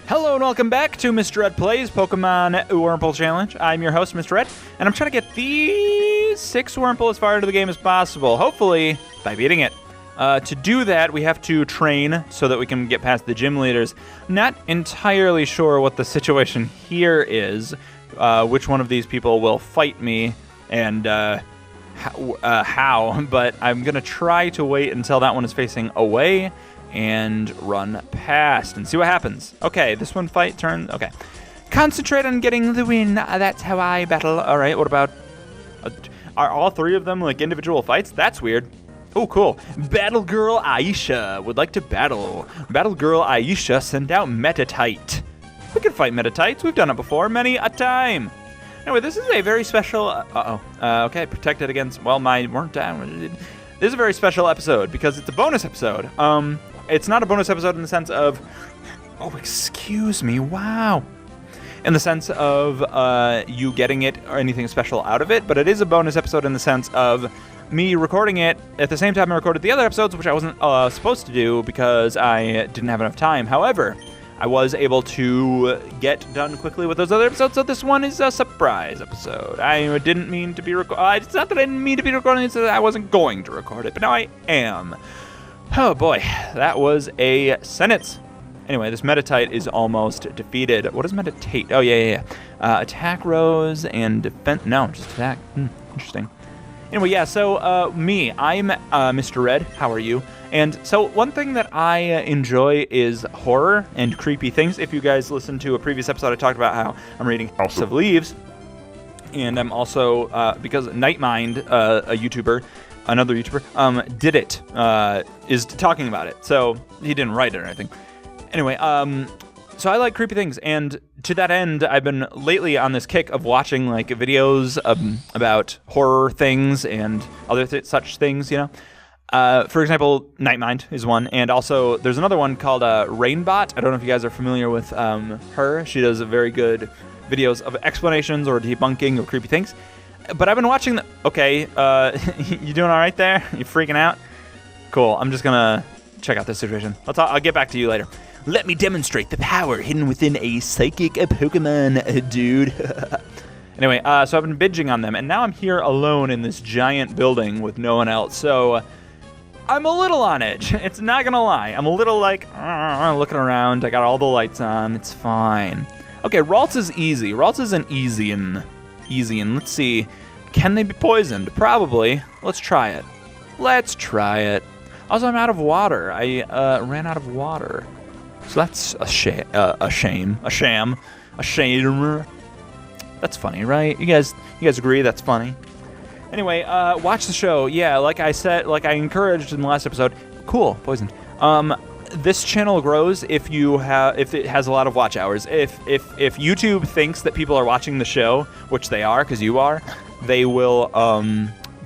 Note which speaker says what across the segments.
Speaker 1: Hello and welcome back to Mr. Red Plays Pokemon Wurmple Challenge. I'm your host, Mr. Red, and I'm trying to get these 6 Wurmple as far into the game as possible, hopefully by beating it. To do that, we have to train so that we can get past the gym leaders. Not entirely sure what the situation here is, which one of these people will fight me, and how, but I'm going to try to wait until that one is facing away and run past and see what happens. Okay, this one fight turn. Okay. Concentrate on getting the win. That's how I battle. All right, what about... are all 3 of them like individual fights? That's weird. Oh, cool. Battle Girl Aisha would like to battle. Battle Girl Aisha, send out Metatite. We can fight Metatites. We've done it before many a time. Anyway, this is a very special... okay, protected against... Well, mine weren't down. This is a very special episode because it's a bonus episode. It's not a bonus episode in the sense of... Oh, excuse me. Wow. In the sense of you getting it or anything special out of it, but it is a bonus episode in the sense of me recording it at the same time I recorded the other episodes, which I wasn't supposed to do because I didn't have enough time. However, I was able to get done quickly with those other episodes, so this one is a surprise episode. I didn't mean to be it's not that I didn't mean to be recording it, it's that I wasn't going to record it, but now I am. Oh boy, that was a sentence. Anyway, this Metatite is almost defeated. What is Meditate? Oh, yeah. Attack Rose and defense. No, just attack. Interesting. Anyway, yeah, so I'm Mr. Red. How are you? And so one thing that I enjoy is horror and creepy things. If you guys listened to a previous episode, I talked about how I'm reading House of Leaves. And I'm also, because Nightmind, a YouTuber, another YouTuber, did it, is talking about it. So he didn't write it or anything. Anyway, so I like creepy things, and to that end, I've been lately on this kick of watching like videos about horror things and other such things, you know. For example, Nightmind is one, and also there's another one called ReignBot. I don't know if you guys are familiar with her. She does very good videos of explanations or debunking of creepy things. But I've been watching okay, you doing all right there? You freaking out? Cool. I'm just gonna check out this situation. I'll get back to you later. Let me demonstrate the power hidden within a psychic Pokemon, dude. Anyway, so I've been binging on them, and now I'm here alone in this giant building with no one else. So I'm a little on edge. It's not gonna lie. I'm a little like looking around. I got all the lights on. It's fine. Okay, Ralts is easy. Ralts is an easy and let's see. Can they be poisoned? Probably. Let's try it. Also, I'm out of water. I ran out of water. So that's a sham. That's funny, right? You guys agree that's funny? Anyway, watch the show. Yeah, like I said, like I encouraged in the last episode. Cool, poisoned. This channel grows if it has a lot of watch hours. If YouTube thinks that people are watching the show, which they are, because you are, they will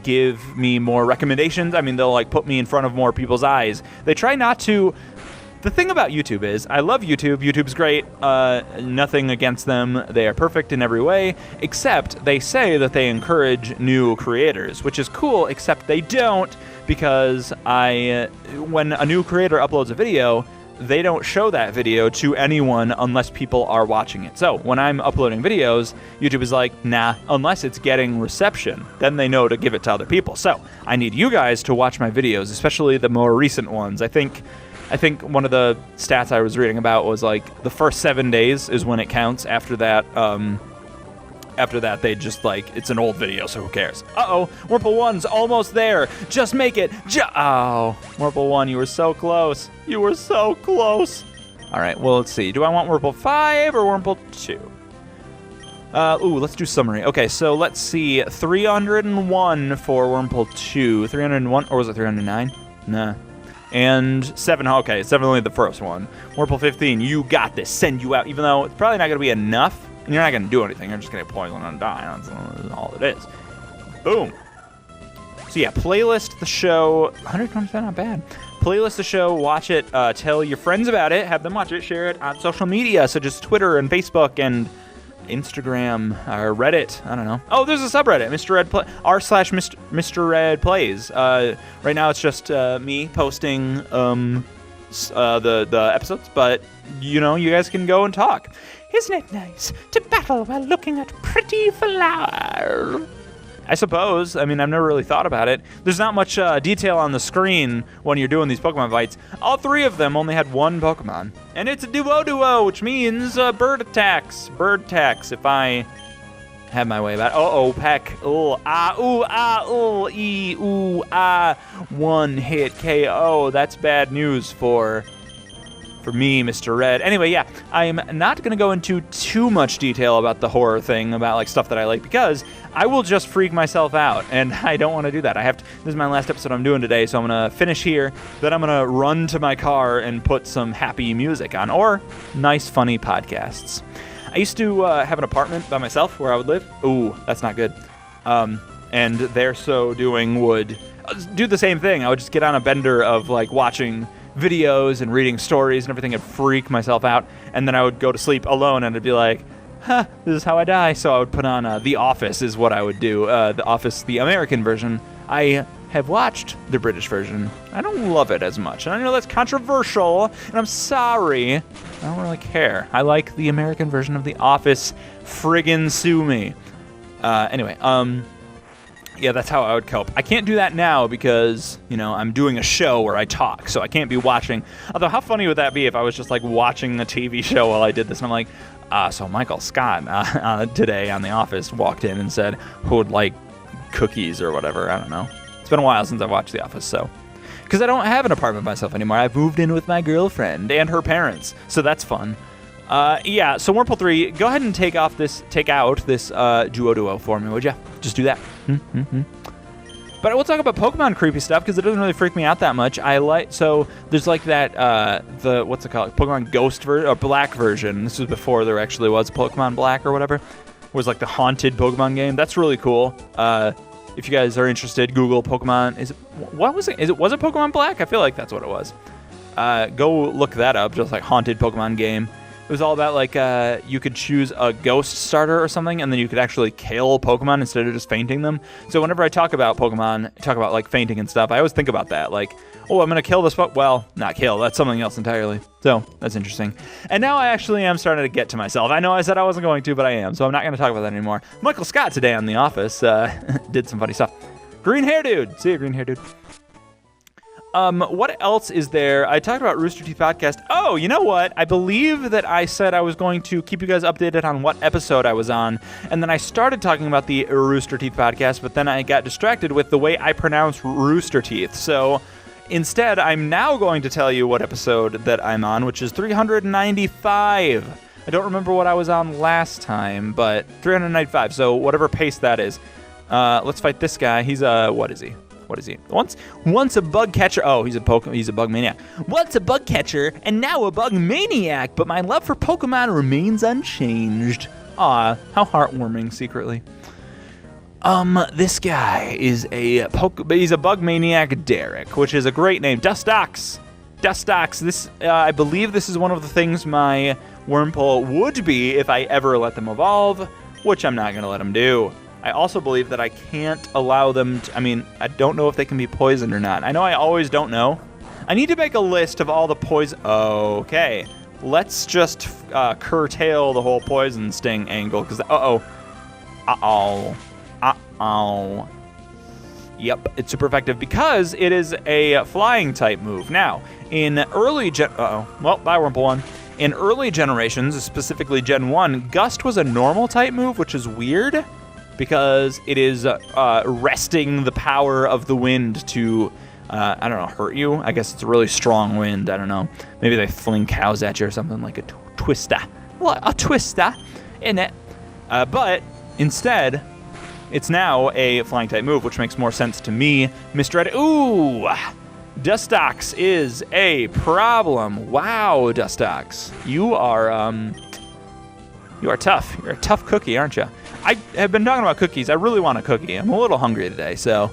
Speaker 1: give me more recommendations. I mean, they'll like put me in front of more people's eyes. They try not to. The thing about YouTube is, I love YouTube. YouTube's great. Nothing against them. They are perfect in every way, except they say that they encourage new creators, which is cool, except they don't, because when a new creator uploads a video, they don't show that video to anyone unless people are watching it. So when I'm uploading videos, YouTube is like, nah, unless it's getting reception, then they know to give it to other people. So I need you guys to watch my videos, especially the more recent ones. I think one of the stats I was reading about was like the first 7 days is when it counts. After that, they just like, it's an old video, so who cares? Uh-oh, Wurmple 1's almost there. Just make it. Oh, Wurmple 1, you were so close. You were so close. All right, well, let's see. Do I want Wurmple 5 or Wurmple 2? Let's do summary. Okay, so let's see. 301 for Wurmple 2. 301, or was it 309? Nah. And 7, okay, 7 only the first one. Wurmple 15, you got this. Send you out, even though it's probably not going to be enough. And you're not going to do anything. You're just going to poison and die. That's all it is. Boom. So yeah, playlist the show. 100%, not bad. Playlist the show, watch it, tell your friends about it, have them watch it, share it on social media, such as Twitter and Facebook and Instagram or Reddit. I don't know. Oh, there's a subreddit, r/Mr. Red Plays. Right now it's just me posting the episodes, but you guys can go and talk. Isn't it nice to battle while looking at pretty flowers? I suppose. I mean, I've never really thought about it. There's not much detail on the screen when you're doing these Pokemon fights. All 3 of them only had 1 Pokemon. And it's a duo, which means bird attacks. Bird attacks, if I have my way about it. Uh-oh, peck. Ooh, ah, ooh, ah, ooh, ee, ooh, ah. 1 hit KO. That's bad news for me, Mr. Red. Anyway, yeah, I'm not going to go into too much detail about the horror thing, about like stuff that I like, because I will just freak myself out, and I don't want to do that. This is my last episode I'm doing today, so I'm going to finish here, then I'm going to run to my car and put some happy music on, or nice, funny podcasts. I used to have an apartment by myself where I would live. Ooh, that's not good. And there so doing would do the same thing. I would just get on a bender of like watching videos and reading stories and everything and freak myself out, and then I would go to sleep alone and it'd be like, this is how I die. So I would put on The Office is what I would do. The Office, the American version. I have watched the British version. I don't love it as much, and I know that's controversial, and I'm sorry. I don't really care. I like the American version of The Office. Friggin' sue me. Anyway, yeah, that's how I would cope. I can't do that now because, I'm doing a show where I talk, so I can't be watching. Although, how funny would that be if I was just, like, watching a TV show while I did this, and I'm like, so Michael Scott today on The Office walked in and said, who would like cookies or whatever? I don't know. It's been a while since I've watched The Office, so. Because I don't have an apartment myself anymore. I've moved in with my girlfriend and her parents, so that's fun. Yeah, so Wurmple 3, go ahead and take out this duo for me, would you? Just do that. But I will talk about Pokemon creepy stuff because it doesn't really freak me out that much. So there's like that, what's it called? Pokemon Ghost or Black version. This was before there actually was Pokemon Black or whatever. It was like the haunted Pokemon game. That's really cool. If you guys are interested, Google Pokemon. Was it Pokemon Black? I feel like that's what it was. Go look that up, just like haunted Pokemon game. It was all about like you could choose a ghost starter or something, and then you could actually kill Pokemon instead of just fainting them. So whenever I talk about Pokemon, talk about like fainting and stuff, I always think about that. Like, oh, I'm going to kill this well, not kill. That's something else entirely. So that's interesting. And now I actually am starting to get to myself. I know I said I wasn't going to, but I am. So I'm not going to talk about that anymore. Michael Scott today on The Office did some funny stuff. Green hair dude. See you, green hair dude. What else is there? I talked about Rooster Teeth Podcast. Oh, you know what? I believe that I said I was going to keep you guys updated on what episode I was on, and then I started talking about the Rooster Teeth Podcast, but then I got distracted with the way I pronounce Rooster Teeth. So instead, I'm now going to tell you what episode that I'm on, which is 395. I don't remember what I was on last time, but 395, so whatever pace that is. Let's fight this guy. He's what is he? What is he? Once a bug catcher. Oh, he's a bug maniac. Once a bug catcher, and now a bug maniac. But my love for Pokemon remains unchanged. Aw, how heartwarming. Secretly. This guy is he's a bug maniac, Derek, which is a great name. Dustox. This, I believe, this is one of the things my Wurmple would be if I ever let them evolve, which I'm not going to let them do. I also believe that I can't allow them to, I don't know if they can be poisoned or not. I know I always don't know. I need to make a list of all the poison. Okay. Let's just curtail the whole poison sting angle, because, Yep, it's super effective because it is a flying type move. Now, in early bye Wurmple 1. In early generations, specifically Gen 1, Gust was a normal type move, which is weird, because it is wresting the power of the wind to, hurt you. I guess it's a really strong wind. I don't know. Maybe they fling cows at you or something, like a twister. Well, a twister, isn't it? But instead, it's now a flying type move, which makes more sense to me. Mr. Ed. Ooh! Dustox is a problem. Wow, Dustox. You are tough. You're a tough cookie, aren't you? I have been talking about cookies. I really want a cookie. I'm a little hungry today, so.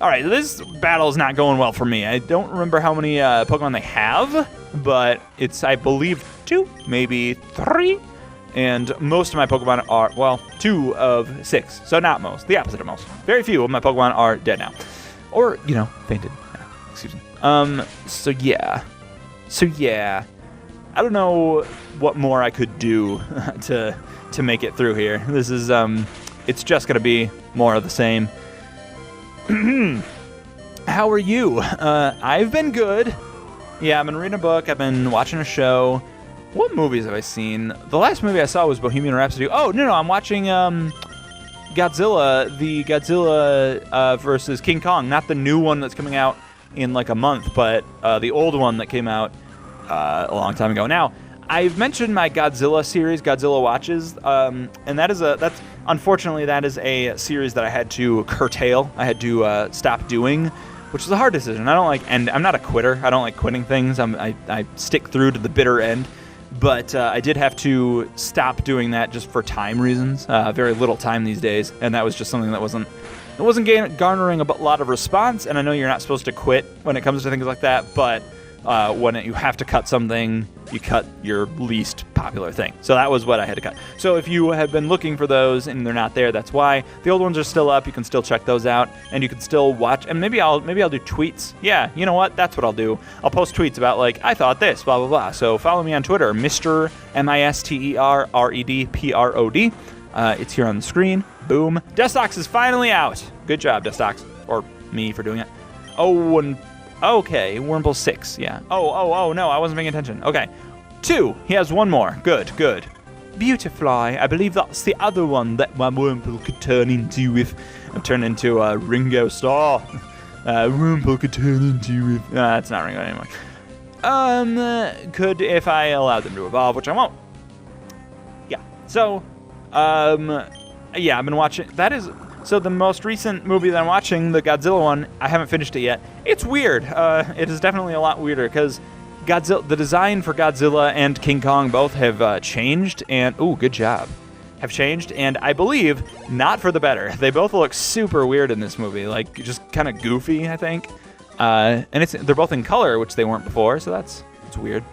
Speaker 1: All right, this battle is not going well for me. I don't remember how many Pokemon they have, but it's, I believe, 2, maybe 3. And most of my Pokemon are, 2 of 6. So not most, the opposite of most. Very few of my Pokemon are dead now. Or, fainted. Excuse me. So yeah. So yeah, I don't know what more I could do to make it through here. This is it's just gonna be more of the same. How are you? I've been good. Yeah, I've been reading a book. I've been watching a show. What movies have I seen? The last movie I saw was Bohemian Rhapsody. Oh, no, I'm watching Godzilla, the Godzilla versus King Kong. Not the new one that's coming out in like a month, but the old one that came out a long time ago. Now, I've mentioned my Godzilla series, Godzilla Watches, and that's unfortunately that is a series that I had to curtail. I had to stop doing, which is a hard decision. And I'm not a quitter. I don't like quitting things. I stick through to the bitter end. But I did have to stop doing that just for time reasons. Very little time these days, and that was just something that wasn't garnering a lot of response. And I know you're not supposed to quit when it comes to things like that, but when you have to cut something, you cut your least popular thing. So that was what I had to cut. So if you have been looking for those and they're not there, that's why. The old ones are still up. You can still check those out, and you can still watch. And maybe I'll do tweets. Yeah, you know what? That's what I'll do. I'll post tweets about like I thought this, blah blah blah. So follow me on Twitter, Mr. MisterRedProd. It's here on the screen. Boom. Destox is finally out. Good job, Destox, or me for doing it. Oh, and okay, Wurmple 6, yeah. Oh, no, I wasn't paying attention. Okay, 2, he has one more. Good. Beautifly, I believe that's the other one that my Wurmple could turn into if I turn into a Ringo Starr. Wurmple could turn into if... it's not Ringo anymore. Could if I allowed them to evolve, which I won't. Yeah, so, yeah, I've been watching... That is... So the most recent movie that I'm watching, the Godzilla one, I haven't finished it yet. It's weird. It is definitely a lot weirder because the design for Godzilla and King Kong both have changed, and good job, have changed, and I believe not for the better. They both look super weird in this movie, like just kind of goofy, I think. And they're both in color, which they weren't before, so it's weird.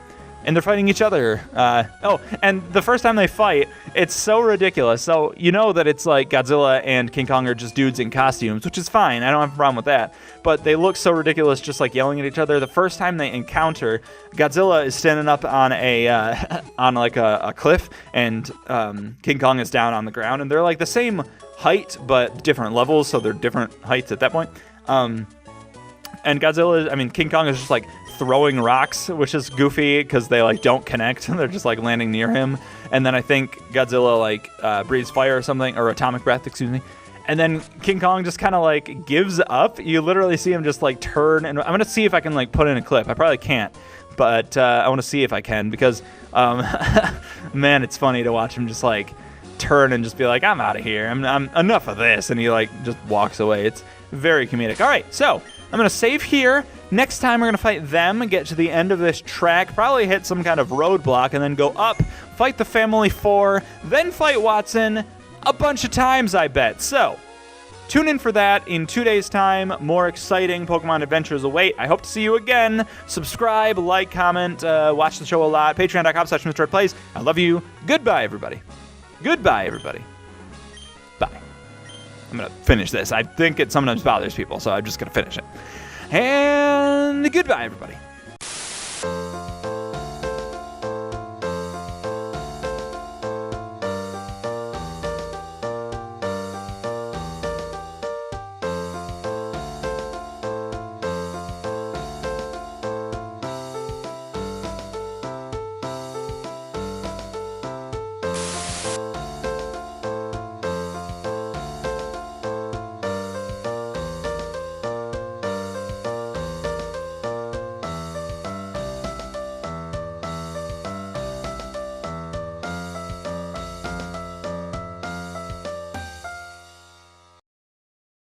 Speaker 1: And they're fighting each other. And the first time they fight, it's so ridiculous. So you know that it's like Godzilla and King Kong are just dudes in costumes, which is fine. I don't have a problem with that. But they look so ridiculous just like yelling at each other. The first time they encounter, Godzilla is standing up on a cliff, and King Kong is down on the ground. And they're like the same height, but different levels, so they're different heights at that point. And King Kong is just like throwing rocks, which is goofy because they like don't connect. They're just like landing near him. And then I think Godzilla like breathes fire or something, or atomic breath, excuse me. And then King Kong just kind of like gives up. You literally see him just like turn. And I'm going to see if I can like put in a clip. I probably can't, but I want to see if I can because, man, it's funny to watch him just like turn and just be like, I'm out of here. I'm enough of this. And he like just walks away. It's very comedic. All right, so I'm going to save here. Next time we're going to fight them, get to the end of this track, probably hit some kind of roadblock, and then go up, fight the Family 4, then fight Watson a bunch of times, I bet. So, tune in for that in 2 days' time. More exciting Pokemon adventures await. I hope to see you again. Subscribe, like, comment, watch the show a lot. Patreon.com/MrRedPlays. I love you. Goodbye, everybody. Goodbye, everybody. Bye. I'm going to finish this. I think it sometimes bothers people, so I'm just going to finish it. And goodbye, everybody.